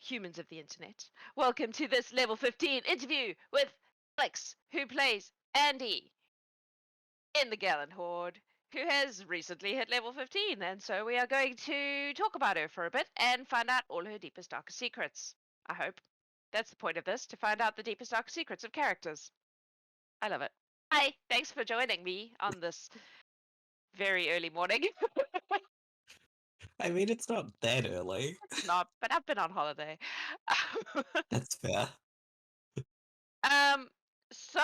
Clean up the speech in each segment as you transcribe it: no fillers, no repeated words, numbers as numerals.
humans of the internet. Welcome to this level 15 interview with Alex, who plays Andie in the Gallant Horde, who has recently hit level 15. And so we are going to talk about her for a bit and find out all her deepest, darkest secrets. I hope. That's the point of this, to find out the deepest, darkest secrets of characters. I love it. Hi, thanks for joining me on this very early morning. I mean, it's not that early. It's not, but I've been on holiday. That's fair. Um, so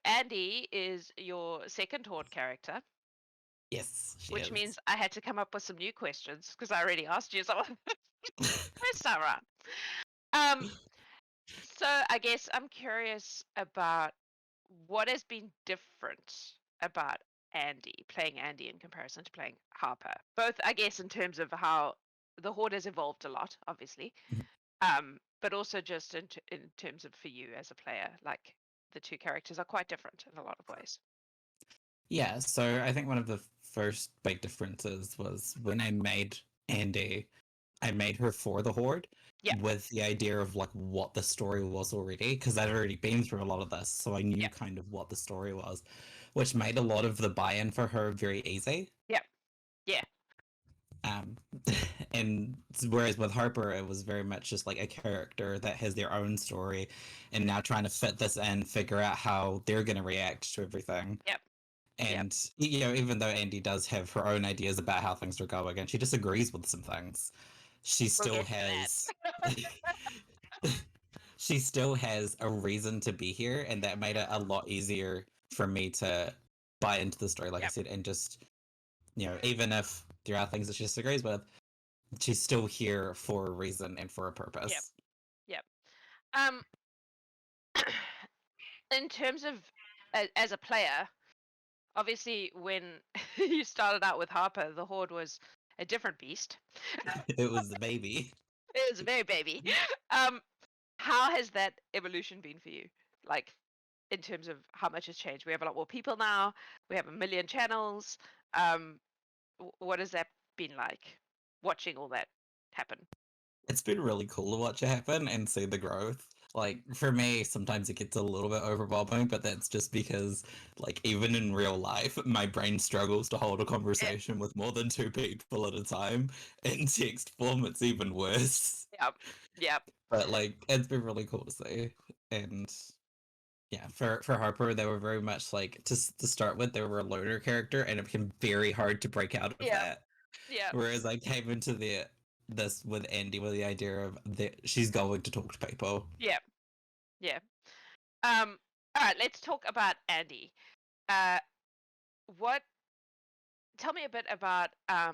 Andie is your second Horde character, Yes, she which is. means I had to come up with some new questions because I already asked you some first time around. So I guess I'm curious about what has been different about playing Andie in comparison to playing Harper. Both, I guess, in terms of how the Horde has evolved a lot, obviously, but also just in terms of for you as a player, like the two characters are quite different in a lot of ways. Yeah, so I think one of the first big differences was when I made Andie, I made her for the Horde Yeah. with the idea of like what the story was already, because I'd already been through a lot of this, so I knew Yeah. kind of what the story was, which made a lot of the buy-in for her very easy. Yeah. Yeah. Um, and whereas with Harper, it was very much just like a character that has their own story, and now trying to fit this in, figure out how they're going to react to everything. Yep. And you know, even though Andie does have her own ideas about how things are going, and she disagrees with some things, she still has she still has a reason to be here, and that made it a lot easier for me to buy into the story, like I said, and just, you know, even if there are things that she disagrees with, she's still here for a reason and for a purpose. Yep. In terms of as a player, obviously when you started out with Harper, the Horde was a different beast. It was the baby. It was a very baby. How has that evolution been for you? Like, in terms of how much has changed? We have a lot more people now. We have a million channels. What has that been like? Watching all that happen. It's been really cool to watch it happen and see the growth. Like, for me, sometimes it gets a little bit overwhelming, but that's just because, like, even in real life, my brain struggles to hold a conversation with more than two people at a time. In text form, it's even worse. Yep. Yep. But, like, it's been really cool to see. And yeah, for Harper, they were very much like, to start with, they were a loner character, and it became very hard to break out of that. Yeah. Whereas I came into this with Andie with the idea of that she's going to talk to people. Yeah. Yeah. All right, let's talk about Andie. What tell me a bit about I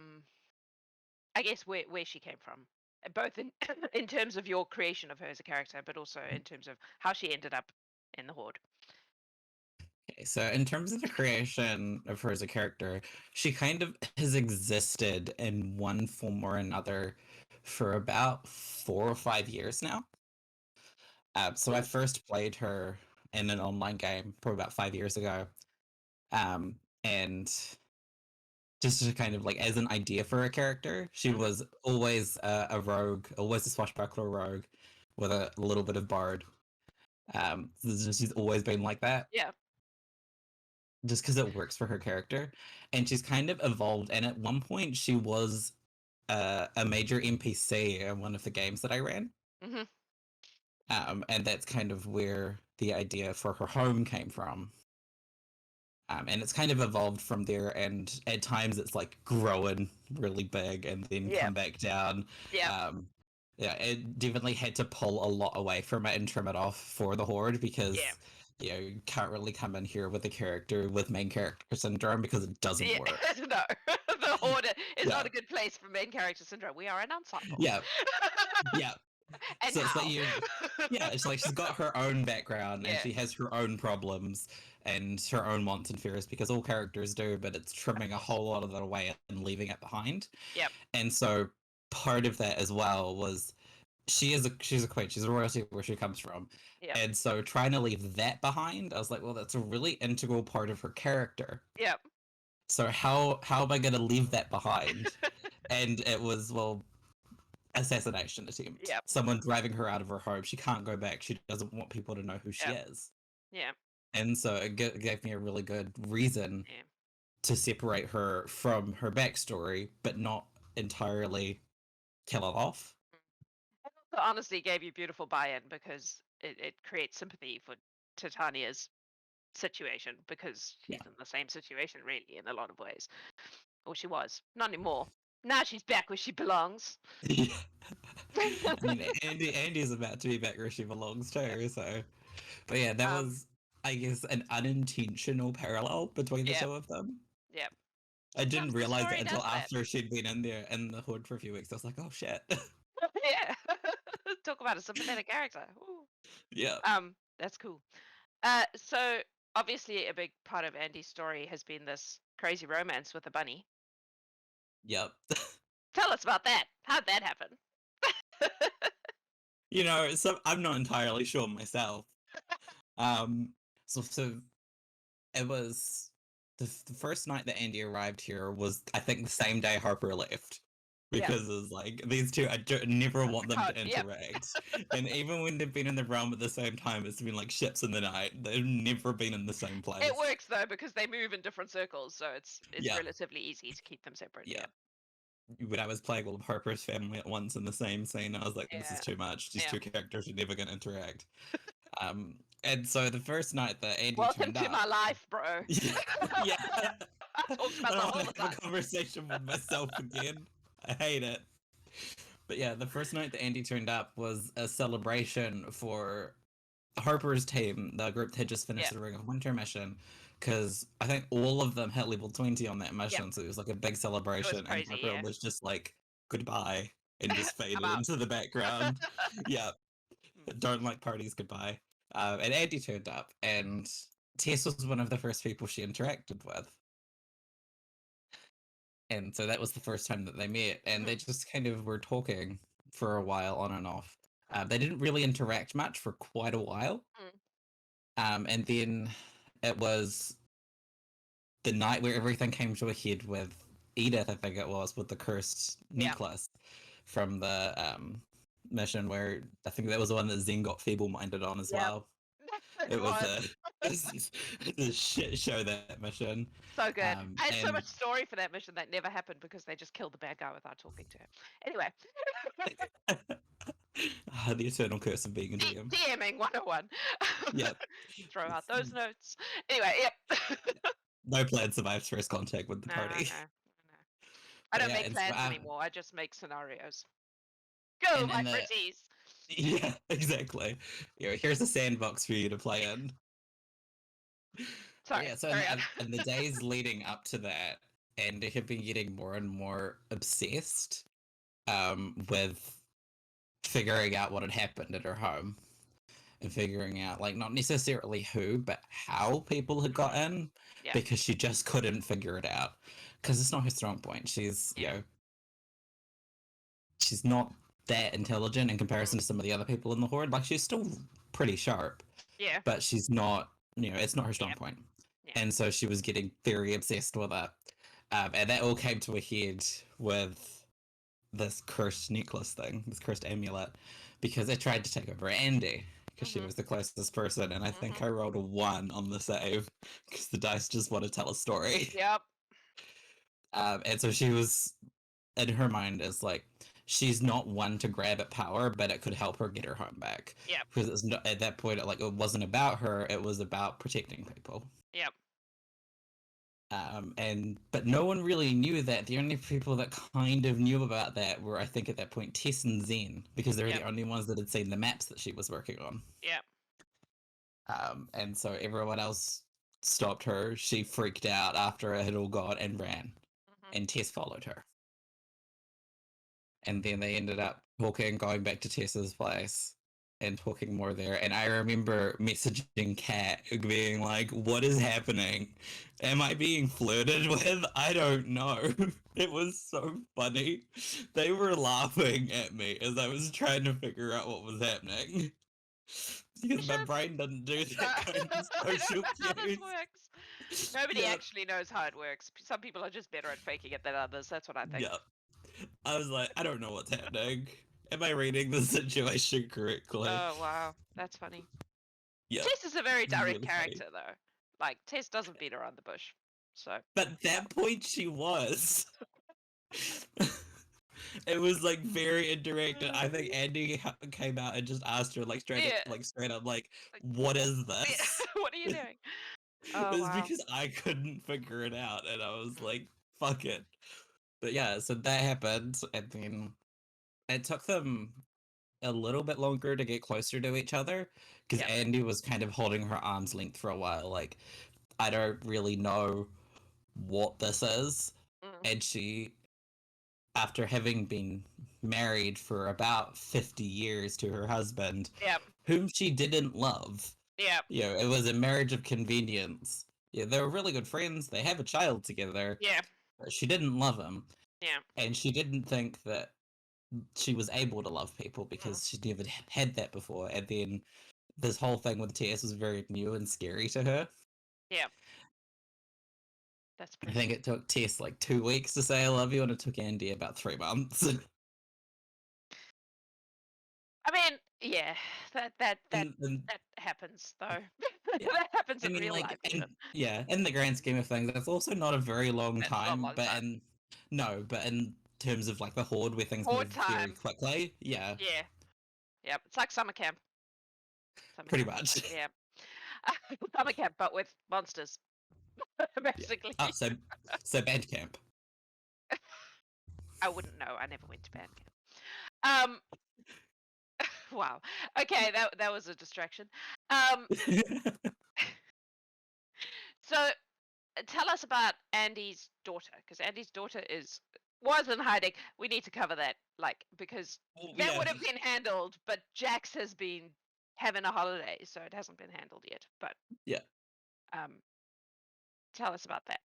guess where she came from. Both in in terms of your creation of her as a character, but also in terms of how she ended up in the Horde. Okay, so in terms of the creation of her as a character, she kind of has existed in one form or another for about 4 or 5 years now. So I first played her in an online game probably about 5 years ago. And just to kind of like as an idea for a character, she was always a rogue, always a swashbuckler rogue with a little bit of bard. She's always been like that. Yeah. Just because it works for her character, and she's kind of evolved. And at one point, she was a major NPC in one of the games that I ran. Mm-hmm. And that's kind of where the idea for her home came from. And it's kind of evolved from there, and at times it's like growing really big and then come back down. Yeah. Yeah, it definitely had to pull a lot away from it and trim it off for the Horde because you know, you can't really come in here with a character with main character syndrome because it doesn't work. No, the Horde is not a good place for main character syndrome. We are an ensemble. Yeah. Yeah. And so how? It's like it's like she's got her own background and she has her own problems and her own wants and fears because all characters do, but it's trimming a whole lot of that away and leaving it behind. Yep. And so part of that as well was she's a queen, she's a royalty where she comes from. Yep. And so trying to leave that behind, I was like, well, that's a really integral part of her character. Yep. So how am I going to leave that behind? And it was, well, assassination attempt. Yep. Someone driving her out of her home. She can't go back. She doesn't want people to know who she Yep. is. Yeah. And so it gave me a really good reason Yeah. to separate her from her backstory, but not entirely kill her off. It also honestly gave you beautiful buy-in because it creates sympathy for Titania's situation because Yeah. she's in the same situation really in a lot of ways. Or she was. Not anymore. Now she's back where she belongs. Yeah. I mean, Andie's about to be back where she belongs too. So, but yeah, that was, I guess, an unintentional parallel between the Yeah. two of them. Yeah. I didn't Sometimes the realize it story until does that. after she'd been in there in the Horde for a few weeks. I was like, oh shit. Yeah. Talk about a sympathetic character. Ooh. Yeah. That's cool. So obviously a big part of Andy's story has been this crazy romance with the bunny. Yep. Tell us about that. How'd that happen? You know, so I'm not entirely sure myself. So it was the first night that Andie arrived here was, I think, the same day Harper left. Because it's like, these two, never want them to Yep. interact. And even when they've been in the realm at the same time, it's been like ships in the night. They've never been in the same place. It works though because they move in different circles, so it's Yeah. relatively easy to keep them separate. Yeah. When I was playing all of Harper's family at once in the same scene, I was like, this is too much. These two characters are never going to interact. And so the first night that Andie Welcome turned to up, my life, bro. yeah. I talked about I the want whole to have time. a conversation with myself again. I hate it. But yeah, the first night that Andie turned up was a celebration for Harper's team, the group that had just finished the Ring of Winter mission, because I think all of them hit level 20 on that mission, so it was like a big celebration, crazy, and Harper was just like, goodbye, and just faded out. into the background. Yeah, don't like parties, goodbye. And Andie turned up, and Tess was one of the first people she interacted with. And so that was the first time that they met, and they just kind of were talking for a while on and off. They didn't really interact much for quite a while. And then it was the night where everything came to a head with Edith, I think it was, with the cursed necklace from the mission, where I think that was the one that Zen got feeble-minded on as well. It was a shit show, that mission. So good. I had so much story for that mission that never happened because they just killed the bad guy without talking to him. Anyway. The eternal curse of being a DM. DMing 101. Yep. Throw out those notes. Anyway, yep. No plan survives first contact with the party. No. I don't make plans anymore. I just make scenarios. Go, my pretties! Yeah, exactly. Here's a sandbox for you to play in. Sorry. Yeah, so in the days leading up to that, Andy had been getting more and more obsessed with figuring out what had happened at her home. And figuring out, like, not necessarily who, but how people had got in, because she just couldn't figure it out. Because it's not her strong point. She's, you know, she's not that intelligent in comparison to some of the other people in the Horde. Like, she's still pretty sharp. Yeah. But she's not, you know, it's not her strong point. And so she was getting very obsessed with it. And that all came to a head with this cursed necklace thing, this cursed amulet, because it tried to take over Andie. Because she was the closest person, and I think I rolled a 1 on the save because the dice just want to tell a story. Yep. And so she was, in her mind, is like, she's not one to grab at power, but it could help her get her home back. Yeah. Because it's not, at that point, like, it wasn't about her; it was about protecting people. Yep. But no one really knew that. The only people that kind of knew about that were, I think, at that point, Tess and Zen, because they were the only ones that had seen the maps that she was working on. Yeah. And so everyone else stopped her. She freaked out after it had all gone and ran. And Tess followed her. And then they ended up talking, going back to Tess's place and talking more there. And I remember messaging Kat being like, what is happening? Am I being flirted with? I don't know. It was so funny. They were laughing at me as I was trying to figure out what was happening. Because my brain doesn't do that kind of social cues. Nobody actually knows how it works. Some people are just better at faking it than others. That's what I think. Yeah. I was like, I don't know what's happening. Am I reading the situation correctly? Oh wow, that's funny. Yep, Tess is a very this is direct really funny. character though. Like Tess doesn't beat around the bush. So But at yeah. that point, she was. It was like very indirect, and I think Andie came out and just asked her Yeah. like straight up, like, Like, "What is yeah, this?" what are you doing? It Oh was wow. because I couldn't figure it out, and I was Mm. like, "Fuck it." But yeah, so that happened, and then it took them a little bit longer to get closer to each other because Yep. Andie was kind of holding her arm's length for a while. Like, I don't really know what this is, Mm. and she, after having been married for about 50 years to her husband, Yep. whom she didn't love. Yep. You know, it was a marriage of convenience. Yeah, they were really good friends. They have a child together. Yeah. But she didn't love him, Yeah. and she didn't think that she was able to love people Mm. because she'd never had that before. And then this whole thing with TS was very new and scary to her. Yeah. That's I pretty. think it took Tess like 2 weeks to say I love you, and it took Andie about 3 months. I mean, yeah, and that happens though. yeah, That happens I in mean, real like, life even. yeah, in the grand scheme of things, that's also not a very long That's not a time. long But time. in no, but in terms of like the Horde where things Horde move very time. quickly, yeah, Yeah. Yep. It's like summer camp. Summer pretty camp is much. like yeah. Summer camp, but with monsters, Yeah. basically. Ah, so Bandcamp. I wouldn't know. I never went to band camp. Wow. Okay, that was a distraction. Um, so tell us about Andy's daughter, because Andy's daughter was in hiding. We need to cover that, like, because Well, that yeah, would have been handled, but Jax has been having a holiday, so it hasn't been handled yet. But yeah, um, tell us about that.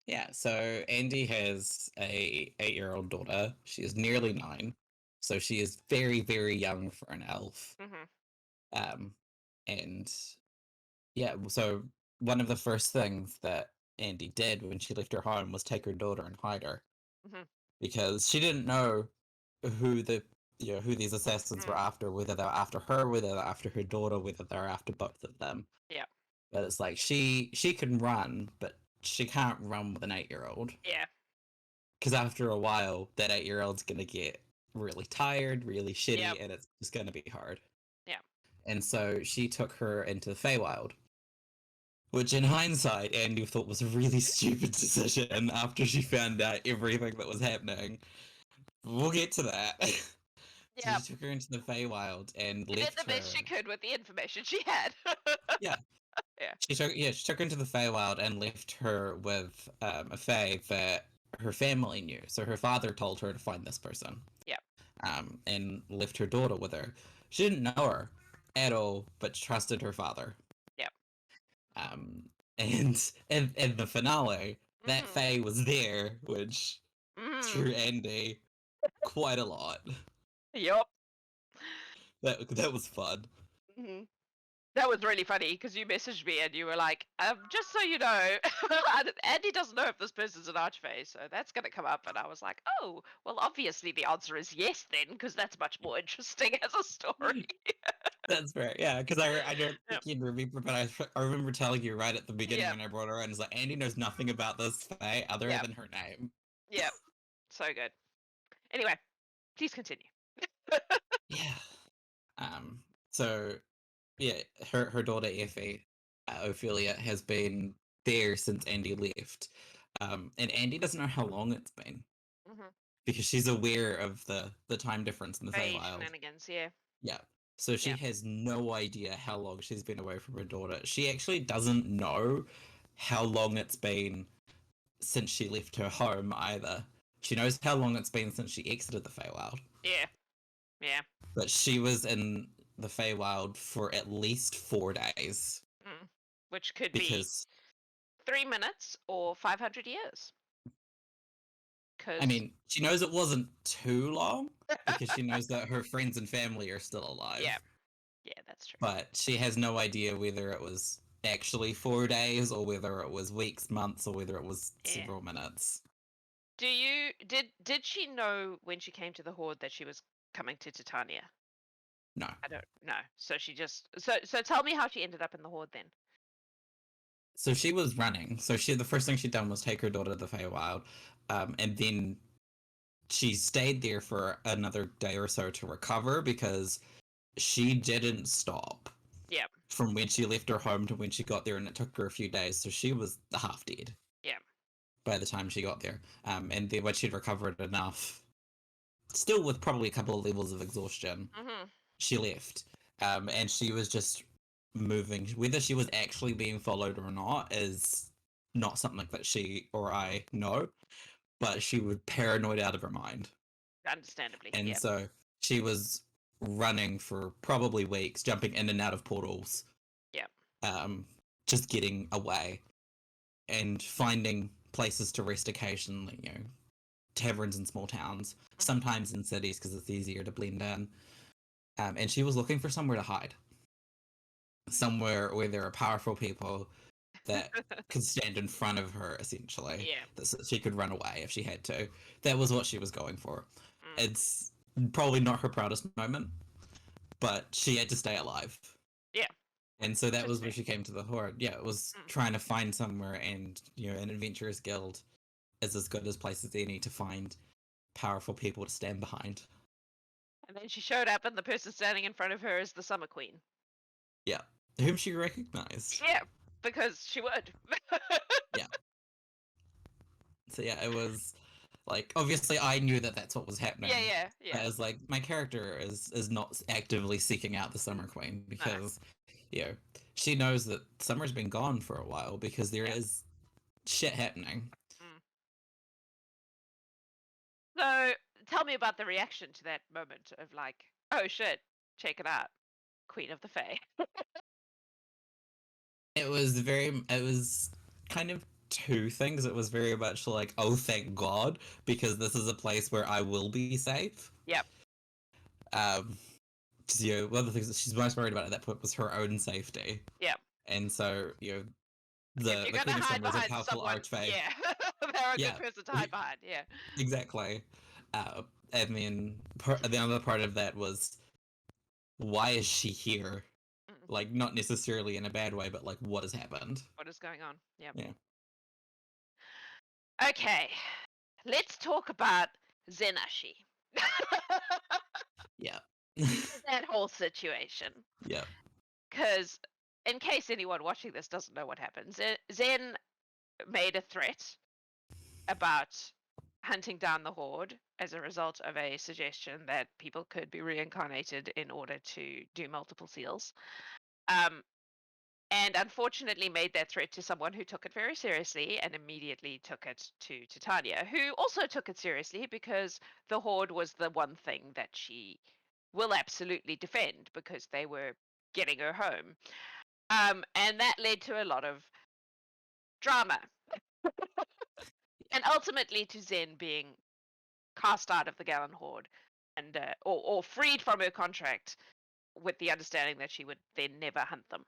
yeah. So Andie has a 8-year-old daughter. She is nearly 9, so she is very, very young for an elf. Hmm. Um, and yeah, so one of the first things that Andie did when she left her home was take her daughter and hide her Hmm. because she didn't know who who these assassins were Mm. after, whether they're after her, whether they're after her daughter, whether they're after both of them. Yeah. But it's like she can run, but she can't run with an 8-year-old Yeah. because after a while, that 8-year-old's gonna get really tired, really Yep. shitty, and it's just gonna be hard. Yeah. And so she took her into the Feywild, which in hindsight, Andie thought was a really stupid decision after she found out everything that was happening. We'll get to that. So Yep. she took her into the Feywild and She did left the best her. she could with the information she had. Yeah, Yeah. she took her into the Feywild and left her with a Fey that her family knew. So her father told her to find this person. Yep. And left her daughter with her. She didn't know her at all, but trusted her father. Yep. Um, and in the finale, that Hmm. Fae was there, which Hmm. threw Andie quite a lot. Yep. That was fun. Hmm. That was really funny because you messaged me and you were like, just so you know, Andy doesn't know if this person's an archfey, so that's going to come up. And I was like, oh, well, obviously the answer is yes then, because that's much more interesting as a story. That's fair, yeah. Because I don't think Yep. you'd remember, but I remember telling you right at the beginning Yep. when I brought her in, it's like Andie knows nothing about this Fae other Yep. than her name. Yep. So good. Anyway, please continue. Yeah. Um. So yeah, her daughter Effie, Ophelia, has been there since Andie left. And Andie doesn't know how long it's been Hmm. because she's aware of the time difference in the Hey, Feywild. shenanigans. Yeah. Yeah. So she Yep. has no idea how long she's been away from her daughter. She actually doesn't know how long it's been since she left her home either. She knows how long it's been since she exited the Feywild, Yeah. Yeah. but she was in the Feywild for at least 4 days Mm. Which could be because 3 minutes or 500 years. I Because, mean, she knows it wasn't too long because she knows that her friends and family are still yeah. alive, Yeah, that's true. but she has no idea whether it was actually 4 days or whether it was weeks, months, or whether it was Yeah. several minutes. Did she know when she came to the Horde that she was coming to Titania? No. I don't know. So she just so tell me how she ended up in the Horde then. So she was running. So the first thing she'd done was take her daughter to the Feywild, and then she stayed there for another day or so to recover because she didn't stop. Yeah. From when she left her home to when she got there, and it took her a few days. So she was half dead. Yeah. By the time she got there, and then when she'd recovered enough, still with probably a couple of levels of exhaustion, she left. And she was just moving. Whether she was actually being followed or not is not something that she or I know, but she was paranoid out of her mind. Understandably. And Yeah. so she was running for probably weeks, jumping in and out of portals. Yeah. Just getting away and finding places to rest occasionally, taverns in small towns, sometimes in cities because it's easier to blend in. And she was looking for somewhere to hide. Somewhere where there are powerful people that could stand in front of her, essentially. Yeah. So she could run away if she had to. That was what she was going for. Mm. It's probably not her proudest moment, but she had to stay alive. Yeah. And so that was where she came to the Horde. Yeah, it was trying to find somewhere, and an adventurers guild is as good as place as any to find powerful people to stand behind. And then she showed up, and the person standing in front of her is the Summer Queen. Yeah, whom she recognized. Yeah, because she would. Yeah. So yeah, it was like, obviously I knew that that's what was happening. Yeah. As like my character is not actively seeking out the Summer Queen because she knows that Summer's been gone for a while because there is shit happening. So tell me about the reaction to that moment of like, oh shit, check it out, Queen of the Fae. It was kind of two things. It was very much like, oh, thank God, because this is a place where I will be safe. Yep. One of the things that she's most worried about at that point was her own safety. Yep. And so, the Queen of Summer is a powerful archfey. Yeah. They're a good person to hide behind, yeah. Exactly. And then the other part of that was, why is she here? Like, not necessarily in a bad way, but like, what has happened? What is going on? Yep. Yeah. Okay, let's talk about Zenashi. Yeah. That whole situation. Yeah. Because, in case anyone watching this doesn't know what happened, Zen made a threat about hunting down the Horde as a result of a suggestion that people could be reincarnated in order to do multiple seals. And unfortunately made that threat to someone who took it very seriously and immediately took it to Titania, who also took it seriously because the Horde was the one thing that she will absolutely defend because they were getting her home. And that led to a lot of drama. And ultimately to Zen being cast out of the Gallant Horde and or freed from her contract with the understanding that she would then never hunt them.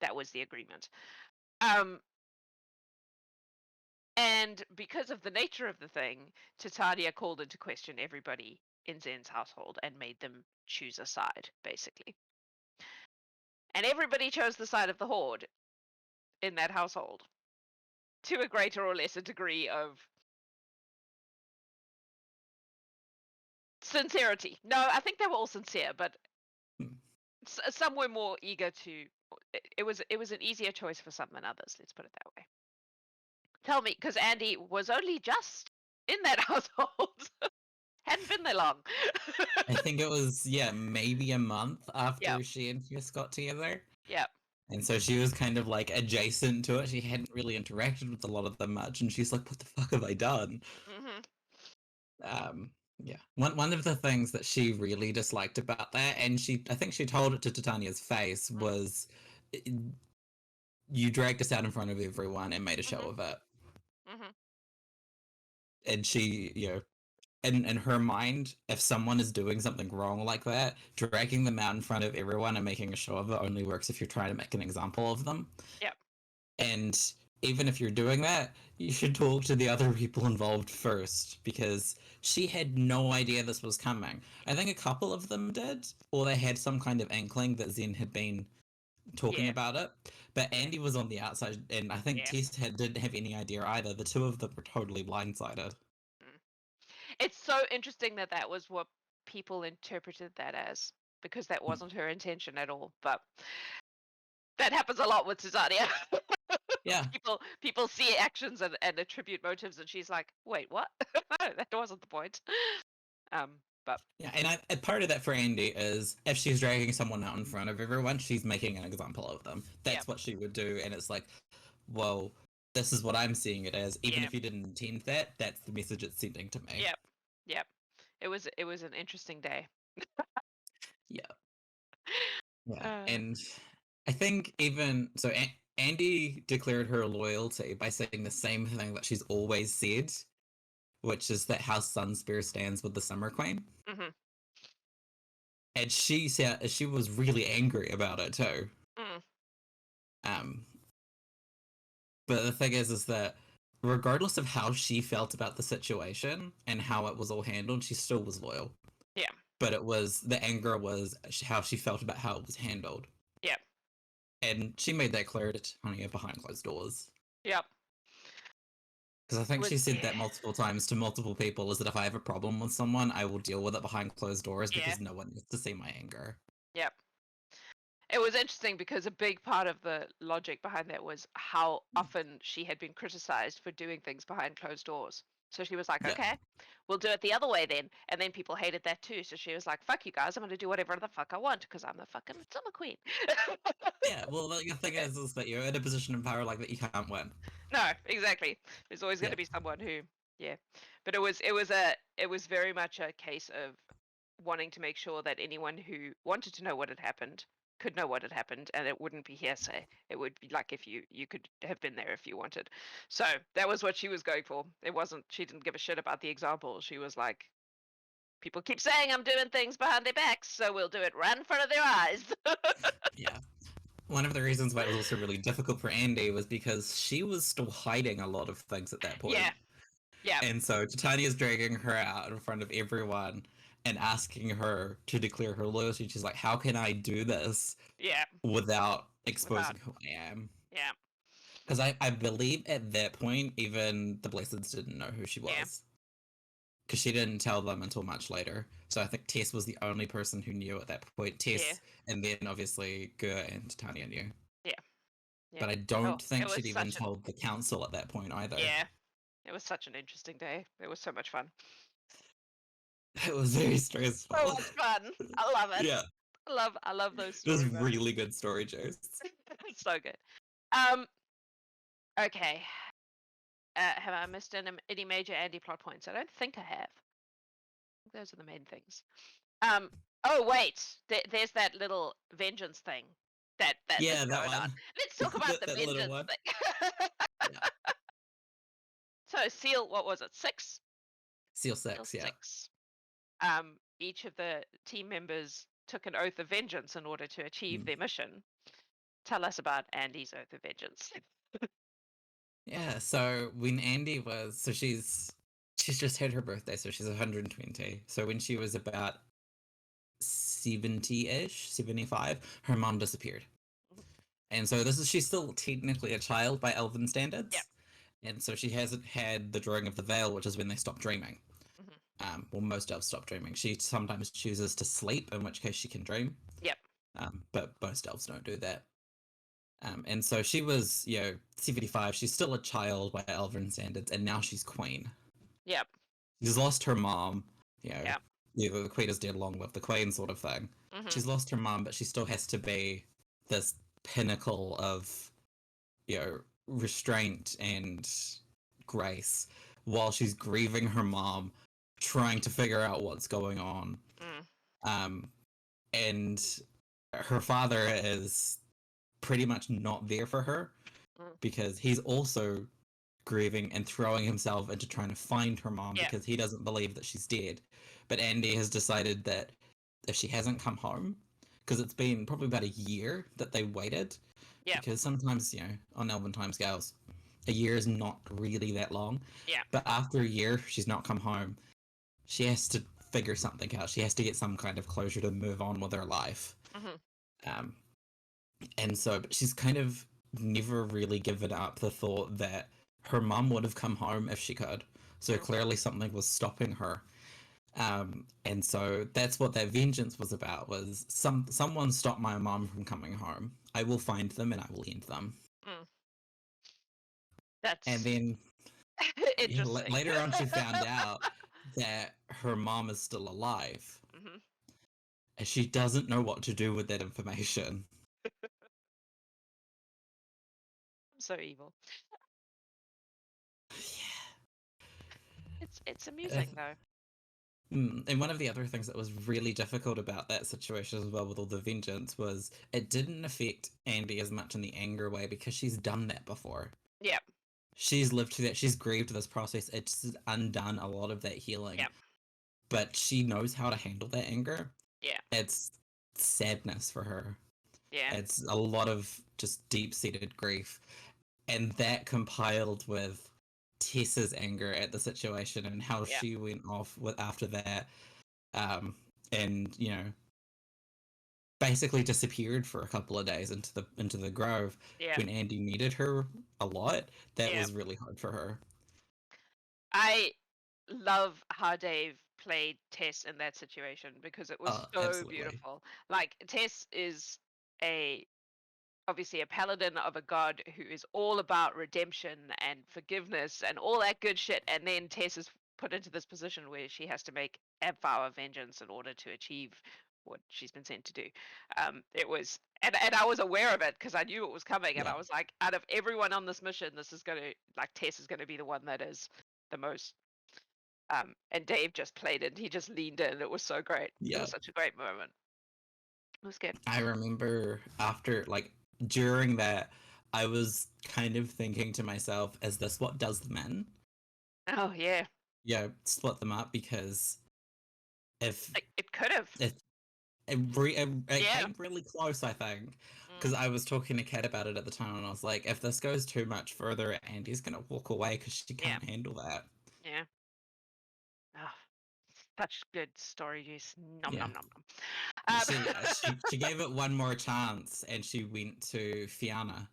That was the agreement. And because of the nature of the thing, Titania called into question everybody in Zen's household and made them choose a side, basically. And everybody chose the side of the Horde in that household to a greater or lesser degree of sincerity. No, I think they were all sincere, but some were more eager to. It was an easier choice for some than others. Let's put it that way. Tell me, because Andie was only just in that household, hadn't been there long. I think it was maybe a month after she and Chris got together. Yeah. And so she was kind of like adjacent to it. She hadn't really interacted with a lot of them much, and she's like, "What the fuck have I done?" Yeah. One of the things that she really disliked about that, and I think she told it to Titania's face, was, you dragged us out in front of everyone and made a show of it. And she, in her mind, if someone is doing something wrong like that, dragging them out in front of everyone and making a show of it only works if you're trying to make an example of them. Yep. And even if you're doing that, you should talk to the other people involved first, because she had no idea this was coming. I think a couple of them did, or they had some kind of inkling that Zen had been talking Yeah, about it. But yeah, Andie was on the outside, and I think yeah. Didn't have any idea either. The two of them were totally blindsided. Mm. It's so interesting that that was what people interpreted that as, because that wasn't her intention at all. But that happens a lot with Susannia. Yeah, People see actions and attribute motives, and she's like, "Wait, what? No, that wasn't the point." Um, but yeah, and part of that for Andie is if she's dragging someone out in front of everyone, she's making an example of them. yeah, That's what she would do, and it's like, well, this is what I'm seeing it as. Even yeah, if you didn't intend that, that's the message it's sending to me. yep, yep. It was an interesting day. Yeah, yeah, Uh, and I think even so, Andie declared her loyalty by saying the same thing that she's always said, which is that House Sunspear stands with the Summer Queen. mhm, And she was really angry about it too. mm, Um, but the thing is that regardless of how she felt about the situation and how it was all handled, she still was loyal. yeah, But it was the anger was how she felt about how it was handled, yeah, and she made that clear to Tanya behind closed doors. yep. Because I It think was, she said that multiple times to multiple people is that if I have a problem with someone, I will deal with it behind closed doors yeah, because no one needs to see my anger. yep. It was interesting because a big part of the logic behind that was how often she had been criticized for doing things behind closed doors. So she was like, Yeah. okay, we'll do it the other way then. And then people hated that too. So she was like, fuck you guys, I'm going to do whatever the fuck I want because I'm the fucking summer queen. Yeah, well, the thing is that you're in a position of power like that you can't win. No, exactly. There's always going Yeah. to be someone who, yeah. But it was very much a case of wanting to make sure that anyone who wanted to know what had happened could know what had happened, and it wouldn't be hearsay. It would be like if you could have been there if you wanted. So that was what she was going for. It wasn't. She didn't give a shit about the example. She was like, people keep saying I'm doing things behind their backs, so we'll do it right in front of their eyes. Yeah. One of the reasons why it was also really difficult for Andie was because she was still hiding a lot of things at that point. Yeah. Yeah. And so Titania's dragging her out in front of everyone and asking her to declare her loyalty. She's like, how can I do this Yeah. without exposing who I am? Yeah. Because I believe at that point, even the Blesseds didn't know who she Yeah. was. Because she didn't tell them until much later. So I think Tess was the only person who knew at that point. Tess, Yeah. and then obviously Gur and Titania knew. Yeah. Yeah. But I Oh, don't it think was she'd even such an told the council at that point either. yeah. It was such an interesting day. It was so much fun. It was very So stressful. much fun. I love it. Yeah, I love those it was story modes. really good story, Joes. So good. Um. Okay. Have I missed any major Andy plot points? I don't think I have. Those are the main things. Oh wait, there's that little vengeance thing that's Yeah, that going on. one. Let's talk about the That little vengeance one. thing. Yeah. So Seal, what was it? Six? Seal Seal 6, yeah. six. Each of the team members took an oath of vengeance in order to achieve their mission. Tell us about Andy's oath of vengeance. Yeah, so when Andie was, so she's just had her birthday, so she's 120. So when she was about 70-ish, 75, her mom disappeared. And so she's still technically a child by elven standards. Yep. And so she hasn't had the drawing of the veil, which is when they stop dreaming. Mhm. Well, most elves stop dreaming. She sometimes chooses to sleep, in which case she can dream. Yep. But most elves don't do that. And so she was, 75. She's still a child by elven standards, and now she's queen. Yep. She's lost her mom. Yep. The queen is dead, long live the queen, sort of thing. Mhm. She's lost her mom, but she still has to be this pinnacle of, restraint and grace while she's grieving her mom, trying to figure out what's going on. And her father is pretty much not there for her because he's also grieving and throwing himself into trying to find her mom because he doesn't believe that she's dead. But Andie has decided that if she hasn't come home, because it's been probably about a year that they waited, because sometimes, on Elven timescales, a year is not really that long. Yeah. But after a year, she's not come home. She has to figure something out. She has to get some kind of closure to move on with her life. Um, and so, but she's kind of never really given up the thought that her mum would have come home if she could. So clearly something was stopping her. And so that's what that vengeance was about, was someone stopped my mum from coming home. I will find them and I will end them. And That's then interesting. later on she found out that her mom is still alive. And she doesn't know what to do with that information. I'm so evil. It's amusing though. And one of the other things that was really difficult about that situation as well with all the vengeance was it didn't affect Andie as much in the anger way because she's done that before. Yeah. She's lived through that. She's grieved this process. It's undone a lot of that healing. Yeah. But she knows how to handle that anger. Yeah. It's sadness for her. Yeah. It's a lot of just deep-seated grief. And that compiled with Tessa's anger at the situation and how she went off with after that, and basically disappeared for a couple of days into the grove when Andie needed her a lot. That was really hard for her. I love how Dave played Tess in that situation because it was so absolutely beautiful. Like Tess is obviously a paladin of a god who is all about redemption and forgiveness and all that good shit, and then Tess is put into this position where she has to make a vow of vengeance in order to achieve what she's been sent to do. It was, and I was aware of it because I knew it was coming, and I was like, out of everyone on this mission, this is gonna, like, Tess is gonna be the one that is the most. And Dave just played it. He just leaned in. It was so great. It was such a great moment. It was good. I remember after, like, during that, I was kind of thinking to myself, is this what does them in? Oh, yeah. Yeah, split them up, because if... It could have. It came really close, I think. Because I was talking to Kat about it at the time, and I was like, if this goes too much further, Andie's going to walk away because she can't handle that. Yeah. Oh, such good story juice. Nom, nom, nom, nom. She gave it one more chance, and she went to Fianna.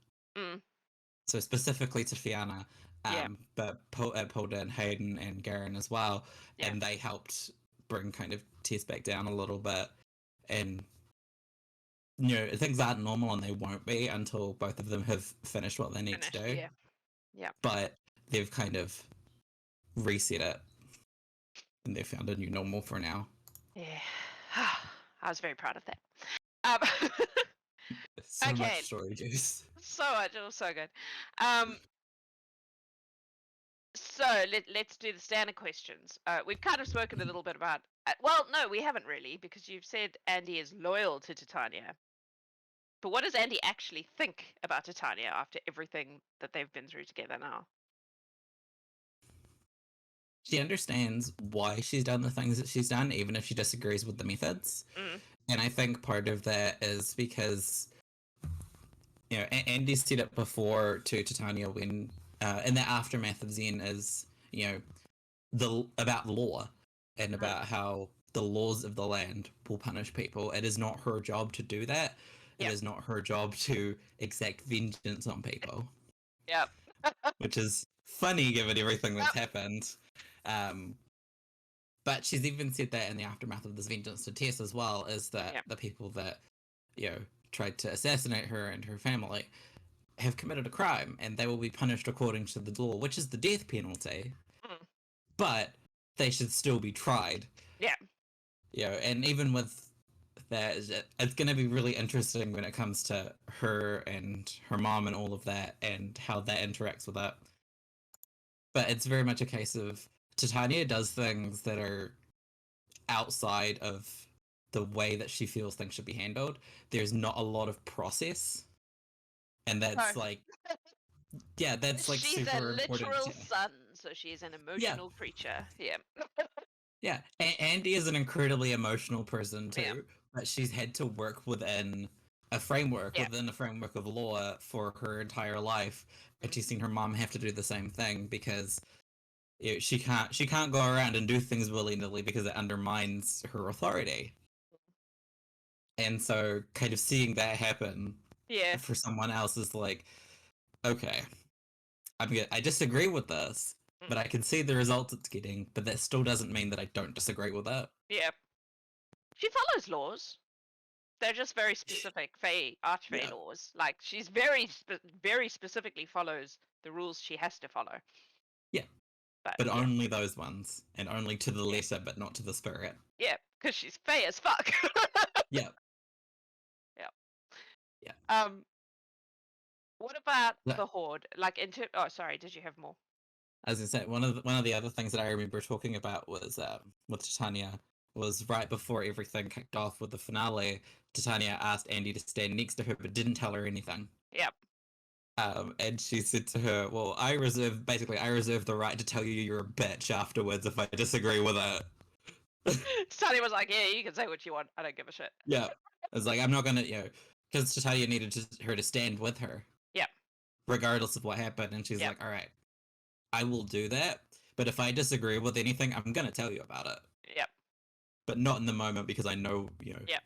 So specifically to Fianna, but pulled in Hayden and Garen as well, and they helped bring kind of Tess back down a little bit. And things aren't normal, and they won't be until both of them have finished what they need to do. Yeah. But they've kind of reset it, and they've found a new normal for now. Yeah. I was very proud of that. So much story juice. So much. It was so good. So let's do the standard questions. We've kind of spoken a little bit about. Well, no, we haven't really, because you've said Andie is loyal to Titania. But what does Andie actually think about Titania after everything that they've been through together now? She understands why she's done the things that she's done, even if she disagrees with the methods. And I think part of that is because, Andie said it before to Titania when, in the aftermath of Zen, is, about law and about how the laws of the land will punish people. It is not her job to do that. It is not her job to exact vengeance on people. Yep. Which is funny given everything that's happened. But she's even said that in the aftermath of this vengeance to Tess as well, is that the people that, tried to assassinate her and her family have committed a crime, and they will be punished according to the law, which is the death penalty. But they should still be tried. Yeah. And even with that, it's going to be really interesting when it comes to her and her mom and all of that, and how that interacts with it. But it's very much a case of Titania does things that are outside of the way that she feels things should be handled. There's not a lot of process. And that's like... Yeah, that's like she's super a important. literal son, so she's an emotional creature. Yeah, Andie is an incredibly emotional person too, but she's had to work within a framework Yeah. within a framework of law for her entire life, and Mm. she's seen her mom have to do the same thing because she can't go around and do things willy-nilly because it undermines her authority. And so kind of seeing that happen Yeah. for someone else is like, okay, I disagree with this, but Mm. I can see the results it's getting, but that still doesn't mean that I don't disagree with it. Yeah. She follows laws. They're just very specific Fae Archfey Yeah. laws. Like she's very specifically follows the rules she has to follow. Yeah. But But yeah, only those ones, and only to the yeah, letter, but not to the spirit. yeah, because she's Fae as fuck. Yeah. Yeah. Yeah. What about Yeah. the Horde? Like into oh sorry, did you have more? As I said, one of the other things that I remember talking about was with Titania was right before everything kicked off with the finale. Titania asked Andie to stand next to her, but didn't tell her anything. Yep. And she said to her, "Well, I reserve the right to tell you you're a bitch afterwards if I disagree with it." Sunny was like, yeah, you can say what you want. I don't give a shit. Yeah, it's like I'm not gonna, because Titania needed her to stand with her, Yep. regardless of what happened, and she's Yep. like, "All right, I will do that, but if I disagree with anything, I'm gonna tell you about it." Yep. But not in the moment because I know, Yep.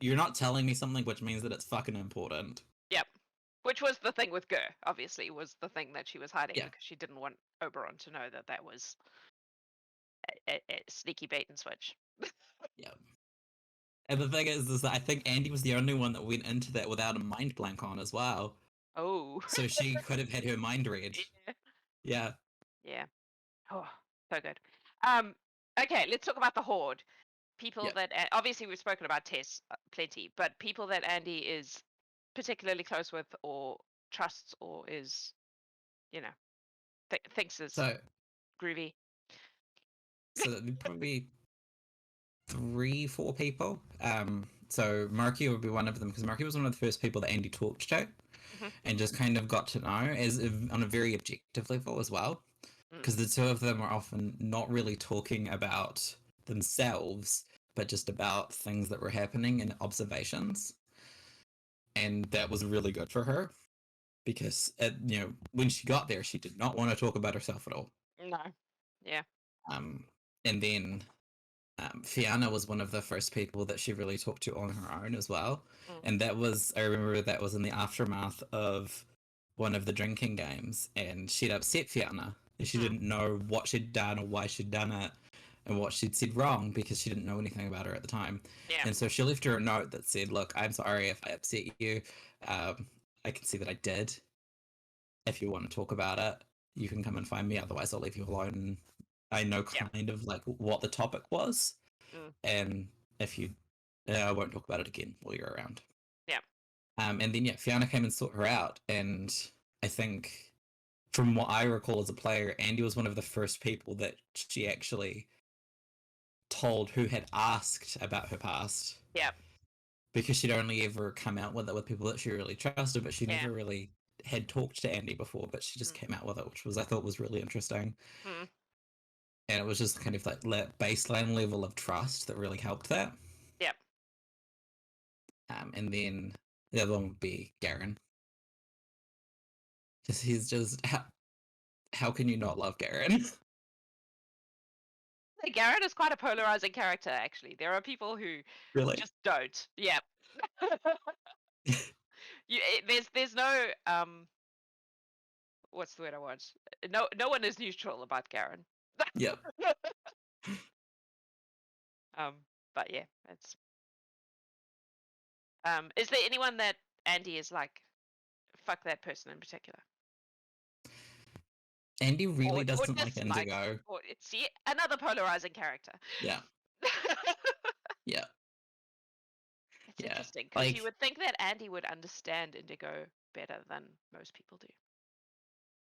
you're not telling me something, which means that it's fucking important. Yep. Which was the thing with Gur, obviously, was the thing that she was hiding Yeah. because she didn't want Oberon to know that that was a sneaky bait and switch. Yeah. And the thing is that I think Andie was the only one that went into that without a mind blank on as well. Oh. So she could have had her mind read. Yeah. Yeah. Yeah. Oh, so good. Okay, let's talk about the Horde. People Yeah. that obviously we've spoken about Tess plenty, but people that Andie is particularly close with, or trusts, or is, you know, thinks is So groovy. there'd probably be 3, 4 people. So Murky would be one of them because Murky was one of the first people that Andie talked to, Mhm. and just kind of got to know as on a very objective level as well. Mm. Because the two of them are often not really talking about themselves, but just about things that were happening and observations. And that was really good for her because, when she got there, she did not want to talk about herself at all. No. Yeah. And then Fiona was one of the first people that she really talked to on her own as well. Mm. And I remember that was in the aftermath of one of the drinking games, and she'd upset Fiona. And she didn't know what she'd done or why she'd done it and what she'd said wrong because she didn't know anything about her at the time. Yeah. And so she left her a note that said, "Look, I'm sorry if I upset you. I can see that I did. If you want to talk about it, you can come and find me. Otherwise, I'll leave you alone." I know kind of like what the topic was. Mm. And if you, I won't talk about it again while you're around. Yeah. And then, Fiona came and sought her out. And I think from what I recall as a player, Andie was one of the first people that she actually told who had asked about her past. Yeah. Because she'd only ever come out with it with people that she really trusted, but she Yeah. never really had talked to Andie before, but she just came out with it, which I thought was really interesting. Mm. And it was just kind of like that baseline level of trust that really helped that. Yep. And then the other one would be Garen. He's just how can you not love Garen? Garrett is quite a polarizing character, actually. There are people who Really? just don't. Yep. There's no what's the word I want? No one is neutral about Garen. Yeah. But yeah, it's is there anyone that Andie is like, fuck that person in particular? Andie really Or doesn't like dislike, Indigo. or see another polarizing character. Yeah. Yeah. It's Yeah. interesting because Like, you would think that Andie would understand Indigo better than most people do.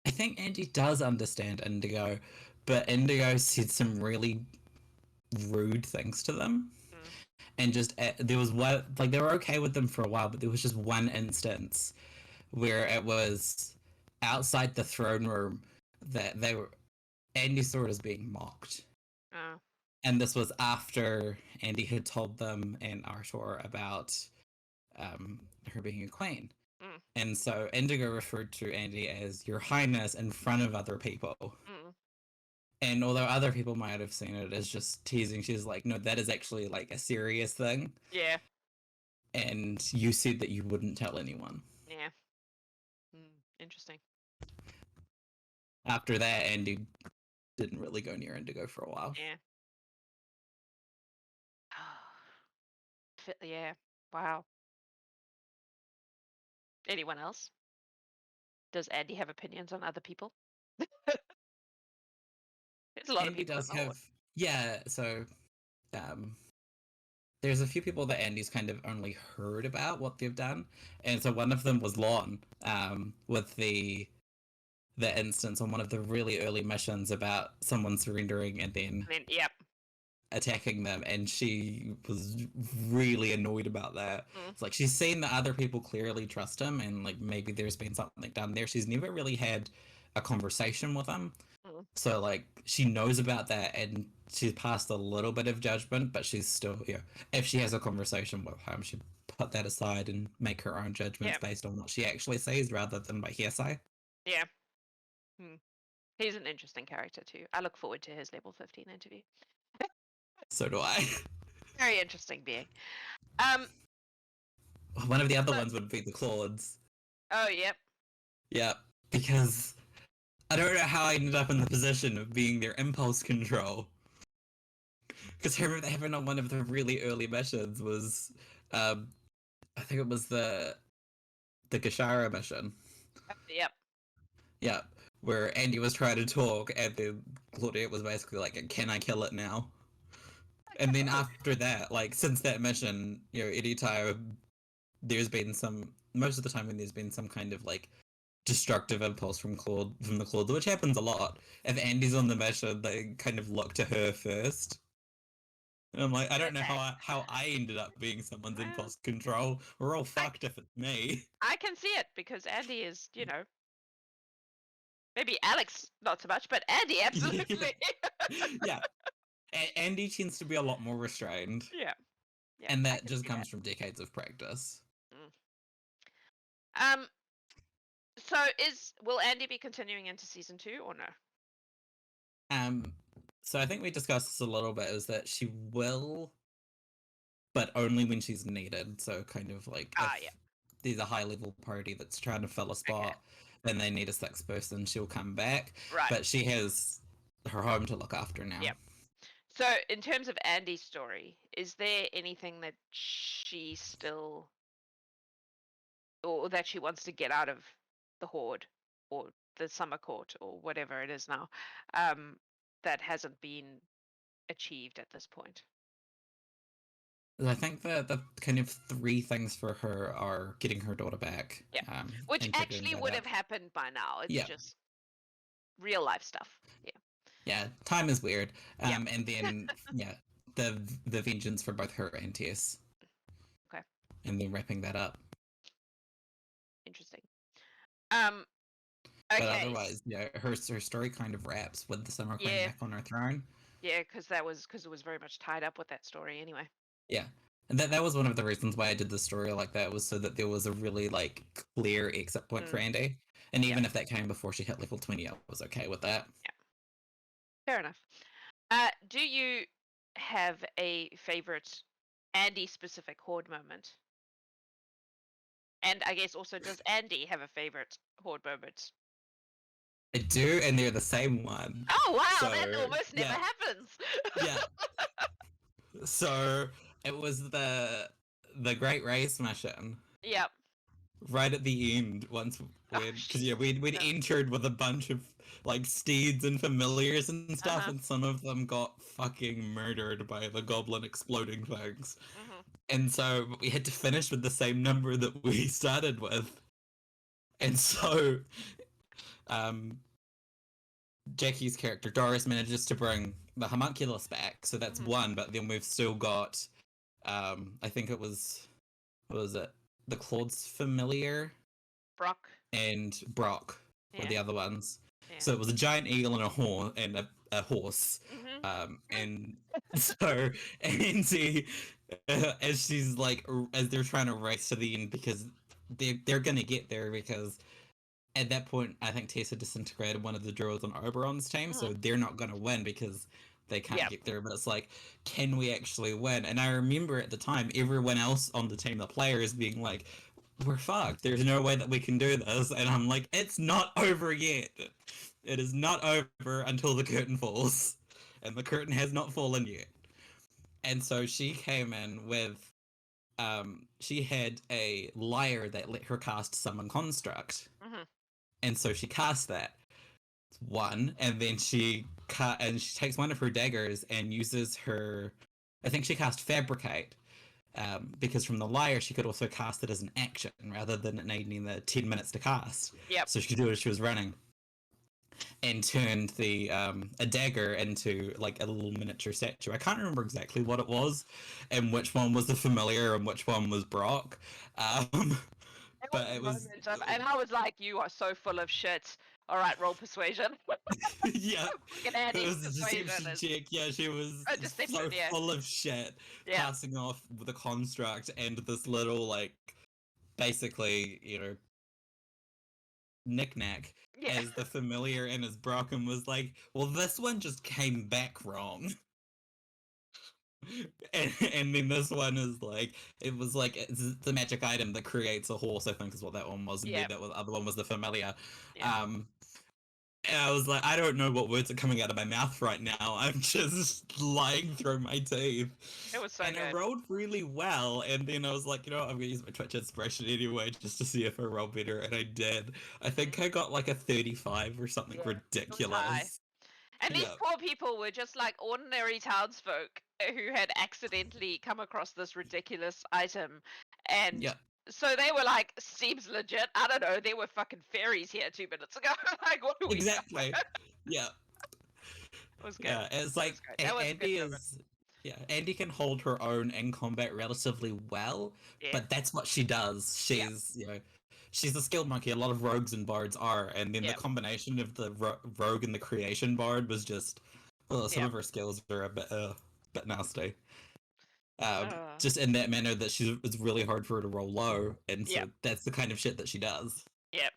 I think Andie does understand Indigo, but Indigo said some really rude things to them. And just there was one, like, they were okay with them for a while, but there was just one instance where it was outside the throne room that Andie saw it as being mocked. Oh. And this was after Andie had told them and Arthur about her being a queen. Mm. And so Indigo referred to Andie as Your Highness in front of other people. Mm. And although other people might have seen it as just teasing, she's like, no, that is actually like a serious thing. Yeah. And you said that you wouldn't tell anyone. Yeah. Interesting. After that, Andie didn't really go near Indigo for a while. Yeah. Yeah. Wow. Anyone else? Does Andie have opinions on other people? There's a lot of Andie people does in the Horde. have, yeah, so there's a few people that Andie's kind of only heard about what they've done. And so one of them was Lon, with the instance on one of the really early missions about someone surrendering and then Yep. attacking them, and she was really annoyed about that. It's like she's seen that other people clearly trust him, and like maybe there's been something done there. She's never really had a conversation with him, so like she knows about that, and she's passed a little bit of judgment, but she's still, if she has a conversation with him, she'd put that aside and make her own judgments based on what she actually sees rather than by hearsay. Yeah. He's an interesting character too. I look forward to his level 15 interview. So do I. Very interesting being. One of the other ones would be the Claudes. Oh, yep. Yeah, because I don't know how I ended up in the position of being their impulse control. Because I remember that happened on one of the really early missions was, I think it was the Gashara mission. Yep. Yeah, where Andie was trying to talk, and then Claudia was basically like, "Can I kill it now?" And then after that, like since that mission, anytime there's been most of the time when there's been some kind of like destructive impulse from the Claude, which happens a lot. If Andie's on the mission, they kind of look to her first. And I'm like, I don't know how I ended up being someone's impulse control. We're all fucked if it's me. I can see it because Andie is, maybe Alex not so much, but Andie absolutely. Yeah. Andie tends to be a lot more restrained. Yeah. And that just comes from decades of practice. So will Andie be continuing into season 2 or no? So I think we discussed this a little bit, is that she will, but only when she's needed. So kind of like if there's a high level party that's trying to fill a spot, then they need a 6th person, she'll come back. Right. But she has her home to look after now. Yep. So in terms of Andie's story, is there anything that she still, or that she wants to get out of the Horde or the Summer Court or whatever it is now, that hasn't been achieved at this point? I think the kind of 3 things for her are getting her daughter back. Yeah. Which actually would have happened by now. It's just real life stuff. Yeah. Yeah, time is weird. And then the vengeance for both her and Tess. Okay. And then wrapping that up. Interesting. Okay. But otherwise, her story kind of wraps with the Summer Queen back on her throne. Yeah, because it was very much tied up with that story anyway. Yeah. And that was one of the reasons why I did the story like that, was so that there was a really like clear exit point for Andie. And even if that came before she hit level 20, I was okay with that. Yeah. Fair enough. Do you have a favorite Andie specific Horde moment? And I guess also, does Andie have a favorite Horde moment? I do, and they're the same one. Oh wow, that almost never happens. Yeah. So it was the Great Race mission. Yep. Right at the end, because we'd entered with a bunch of like steeds and familiars and stuff, and some of them got fucking murdered by the goblin exploding things. And so we had to finish with the same number that we started with. And so Jackie's character Doris manages to bring the homunculus back, so that's 1, but then we've still got I think it was, what was it, the Claude's familiar, Brock and Brock were the other ones. Yeah. So it was a giant eagle and a horn and a horse, Mm-hmm. and so Andy, as she's like as they're trying to race to the end because they're gonna get there because at that point I think Tessa disintegrated one of the druids on Oberon's team, Mm-hmm. so they're not gonna win because they can't Yep. get there. But it's like, can we actually win? And I remember at the time everyone else on the team, the players, being like, we're fucked. There's no way that we can do this. And I'm like, it's not over yet. It is not over until the curtain falls. And the curtain has not fallen yet. And so she came in with she had a lyre that let her cast summon construct. Mm-hmm. And so she cast that one, and then she takes one of her daggers and uses her, I think she cast fabricate, because from the lyre she could also cast it as an action rather than it needing the 10 minutes to cast. Yep. So she could do it as she was running, and turned the a dagger into like a little miniature statue. I can't remember exactly what it was, and which one was the familiar and which one was Brock. Um, There was but a it was moment, and I was like, "You are so full of shit." All right, roll persuasion. yeah, Fucking it Andy's was a persuasion deception is check. Yeah, she was so deception. Yeah. full of shit, Yeah. passing off with a construct and this little like basically knickknack Yeah. as the familiar and as Brock, and was like, well, this one just came back wrong. And then this one is like, it was like it's the magic item that creates a horse, I think is what that one was, and Yeah. then that was, other one was the familiar. Yeah. And I was like, I don't know what words are coming out of my mouth right now. I'm just lying through my teeth. It was so And I good. rolled really well. And then I was like, you know what, I'm going to use my Twitch inspiration anyway just to see if I roll better. And I did. I think I got like a 35 or something Yeah, it was high. ridiculous. And these Yeah. poor people were just like ordinary townsfolk who had accidentally come across this ridiculous item. And Yeah. so they were like, seems legit. I don't know. There were fucking fairies here 2 minutes ago. Like, what are we doing? Exactly. Yeah. It was good. Yeah. It's That like was great. That was a good Andy moment. is. Yeah, Andy can hold her own in combat relatively well, Yeah. but that's what she does. She's, she's a skilled monkey. A lot of rogues and bards are, and then Yeah. the combination of the rogue and the creation bard was just, well, some Yeah. of her skills are a bit nasty. Uh, Just in that manner that it's really hard for her to roll low, and so Yeah. that's the kind of shit that she does. yeah.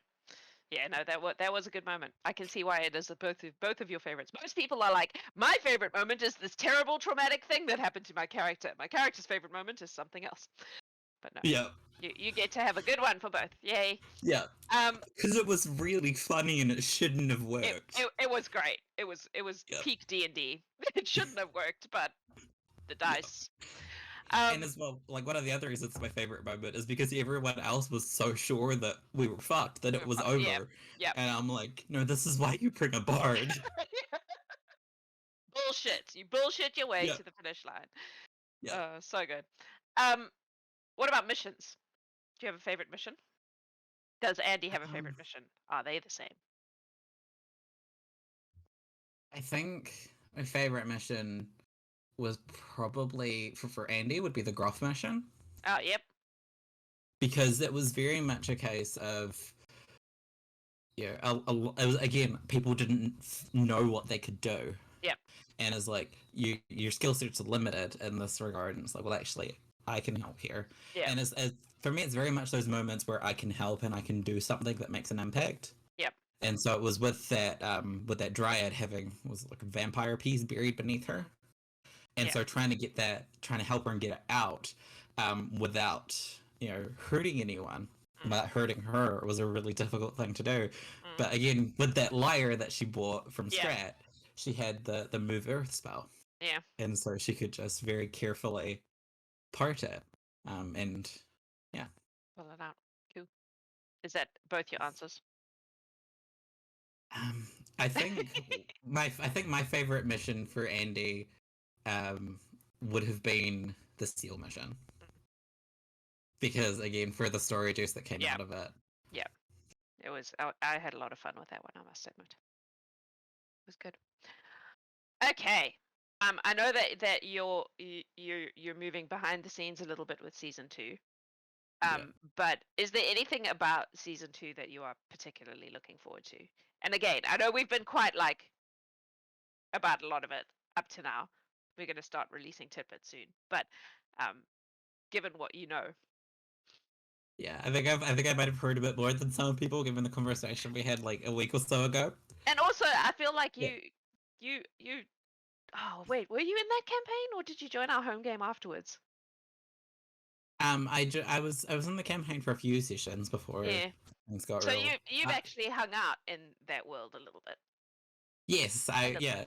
Yeah, no, that was a good moment. I can see why it is both of your favorites. Most people are like, my favorite moment is this terrible traumatic thing that happened to my character. My character's favorite moment is something else. But no, Yeah, you get to have a good one for both. Yay. yeah, Um, because it was really funny and it shouldn't have it, worked. it was great. It was Yep. peak D&D. It shouldn't have worked, but the Yep. dice. And as well, like one of the other reasons it's my favorite moment is because everyone else was so sure that we were fucked, that it was over. Yeah. Yep. And I'm like, no, this is why you bring a bard. Bullshit. You bullshit your way Yep. to the finish line. Yeah. So good. What about missions? Do you have a favorite mission? Does Andy have a favorite mission? Are they the same? I think my favorite mission was probably for Andy would be the Groth mission, Oh, yep. because it was very much a case of it was, again, people didn't know what they could do. Yep. And it's like your skill sets are limited in this regard, and it's like, well, actually, I can help here. Yeah. And it's for me, it's very much those moments where I can help and I can do something that makes an impact. Yep. And so it was with that dryad having was like a vampire piece buried beneath her, and Yeah. so trying to help her and get it out, without hurting anyone, without hurting her, was a really difficult thing to do. But again, with that lyre that she bought from Yeah. Strat, she had the move earth spell. Yeah. And so she could just very carefully part it, and Pull it out. Cool. Is that both your answers? I think my favorite mission for Andy would have been the seal mission, because again, for the story juice that came out of it. Yeah. It was. I had a lot of fun with that one, I must admit. It was good. Okay. I know that you're moving behind the scenes a little bit with season 2. But is there anything about season 2 that you are particularly looking forward to? And again, I know we've been quite like about a lot of it up to now. We're going to start releasing tidbits soon, but given what you know. Yeah, I think I might have heard a bit more than some people given the conversation we had like a week or so ago. And also, I feel like Yeah. you. Oh wait, were you in that campaign, or did you join our home game afterwards? I was in the campaign for a few sessions before Yeah. things got So real. you've actually hung out in that world a little bit. Yes, Yeah.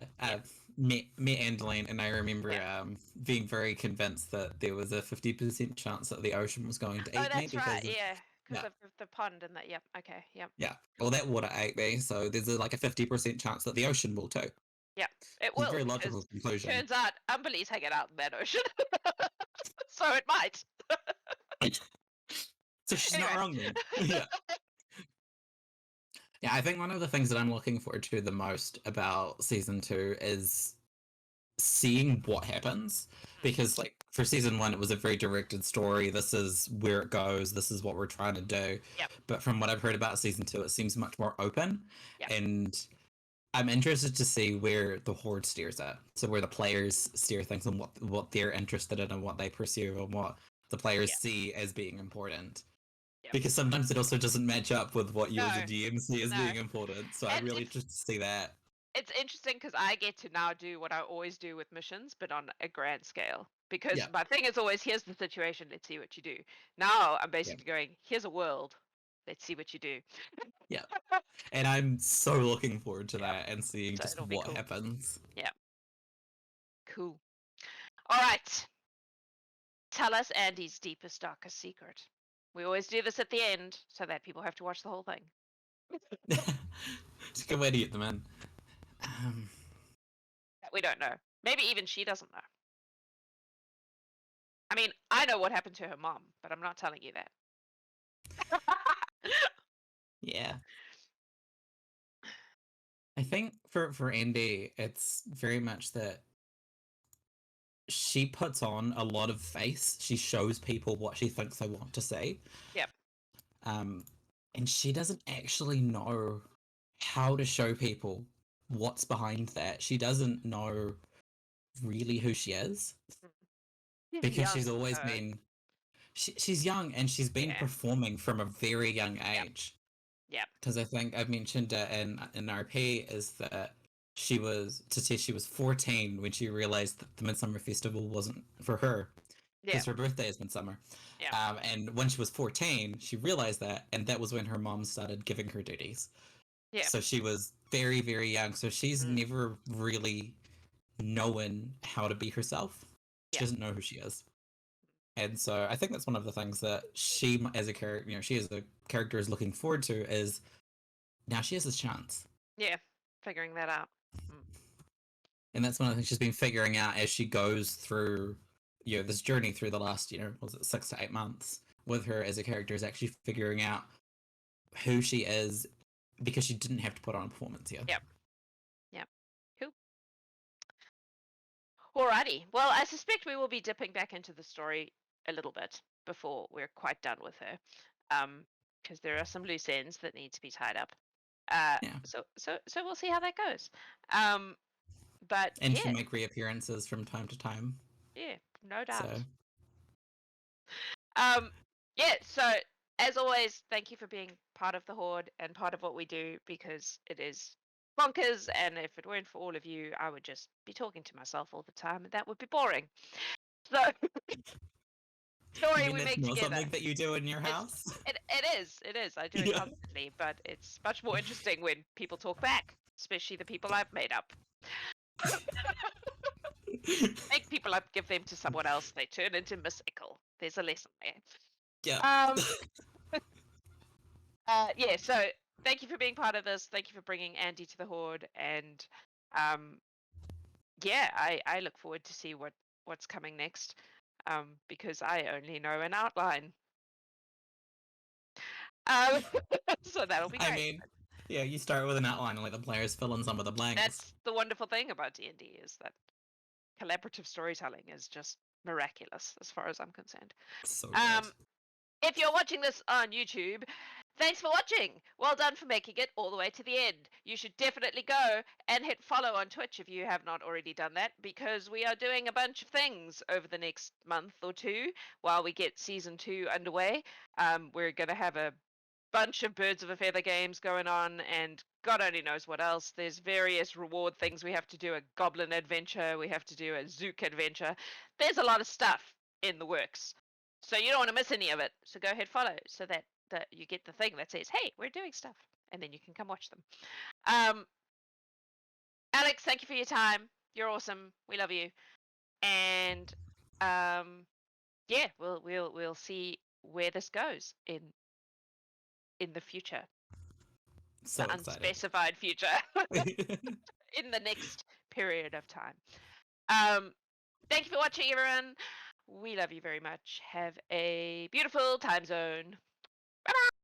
met Andie, and I remember Yeah. being very convinced that there was a 50% chance that the ocean was going to Oh, eat me that's right. because of, Yeah, because yeah, of the pond and that. Yep. Okay. Yep. yeah. Well, that water ate me, so there's like a 50% chance that the ocean will too. Yep. It It's a will, very because logical conclusion. turns out Umberlee's hanging out in that ocean, so it might. So she's not Anyway. wrong then. Yeah. Yeah, I think one of the things that I'm looking forward to the most about season 2 is seeing what happens, because like for season 1 it was a very directed story. This is where it goes, this is what we're trying to do. Yep. But from what I've heard about season 2, it seems much more open. Yep. And I'm interested to see where the Horde steers at, so where the players steer things and what they're interested in and what they pursue and what the players Yep. see as being important. Yep. Because sometimes it also doesn't match up with what you as a No. DM see as No. being important. So I'm And really interested to see that. it's interesting because I get to now do what I always do with missions, but on a grand scale. Because Yeah. my thing is always, here's the situation, let's see what you do. Now I'm Yeah. basically going, here's a world, let's see what you do. Yeah. And I'm so looking forward to Yeah. that and seeing So just it'll be what cool. happens. Yeah. Cool. All right. Tell us Andie's deepest, darkest secret. We always do this at the end so that people have to watch the whole thing. It's a good way to get them in. Um, That we don't know. Maybe even she doesn't know. I mean, I know what happened to her mom, but I'm not telling you that. yeah. I think for Andie, it's very much that she puts on a lot of face. She shows people what she thinks they want to see. Yep. And she doesn't actually know how to show people what's behind that. She doesn't know really who she is, because she's always been she's young and she's been performing from a very young age. Yep. Because I think I've mentioned it in RP is that she was 14 when she realized that the Midsummer Festival wasn't for her, because her birthday is Midsummer. Yeah. And when she was 14, she realized that, and that was when her mom started giving her duties. Yeah. So she was very, very young. So she's never really known how to be herself. She doesn't know who she is. And so I think that's one of the things that she, as a character, she as a character is looking forward to, is now she has this chance. Yeah, figuring that out. And that's one of the things she's been figuring out as she goes through, this journey through the last, was it 6 to 8 months with her as a character, is actually figuring out who she is, because she didn't have to put on a performance here. Yep. Yep. Cool. Alrighty. Well, I suspect we will be dipping back into the story a little bit before we're quite done with her. Because there are some loose ends that need to be tied up. So we'll see how that goes. But And she'll make reappearances from time to time. Yeah, no doubt. So. So as always, thank you for being part of the Horde and part of what we do, because it is bonkers, and if it weren't for all of you, I would just be talking to myself all the time, and that would be boring. So story we make together. Something that you do in your house? It is. I do it constantly, but it's much more interesting when people talk back, especially the people I've made up. Make people up, give them to someone else, they turn into mystical. There's a lesson there. Yeah. So thank you for being part of this. Thank you for bringing Andie to the Horde, and I look forward to see what's coming next, because I only know an outline. So that'll be great. I mean, you start with an outline and let the players fill in some of the blanks. That's the wonderful thing about D&D, is that collaborative storytelling is just miraculous as far as I'm concerned. So good. If you're watching this on YouTube, Thanks for watching. Well done for making it all the way to the end. You should definitely go and hit follow on Twitch if you have not already done that, because we are doing a bunch of things over the next month or two while we get season 2 underway. We're going to have a bunch of Birds of a Feather games going on, and God only knows what else. There's various reward things we have to do, a goblin adventure, we have to do a zook adventure. There's a lot of stuff in the works. So you don't want to miss any of it. So go ahead follow so that you get the thing that says, hey, we're doing stuff. And then you can come watch them. Alex, thank you for your time. You're awesome. We love you. And yeah, we'll see where this goes in the future. So The excited. unspecified future. In the next period of time. Thank you for watching, everyone. We love you very much. Have a beautiful time zone. Bye bye.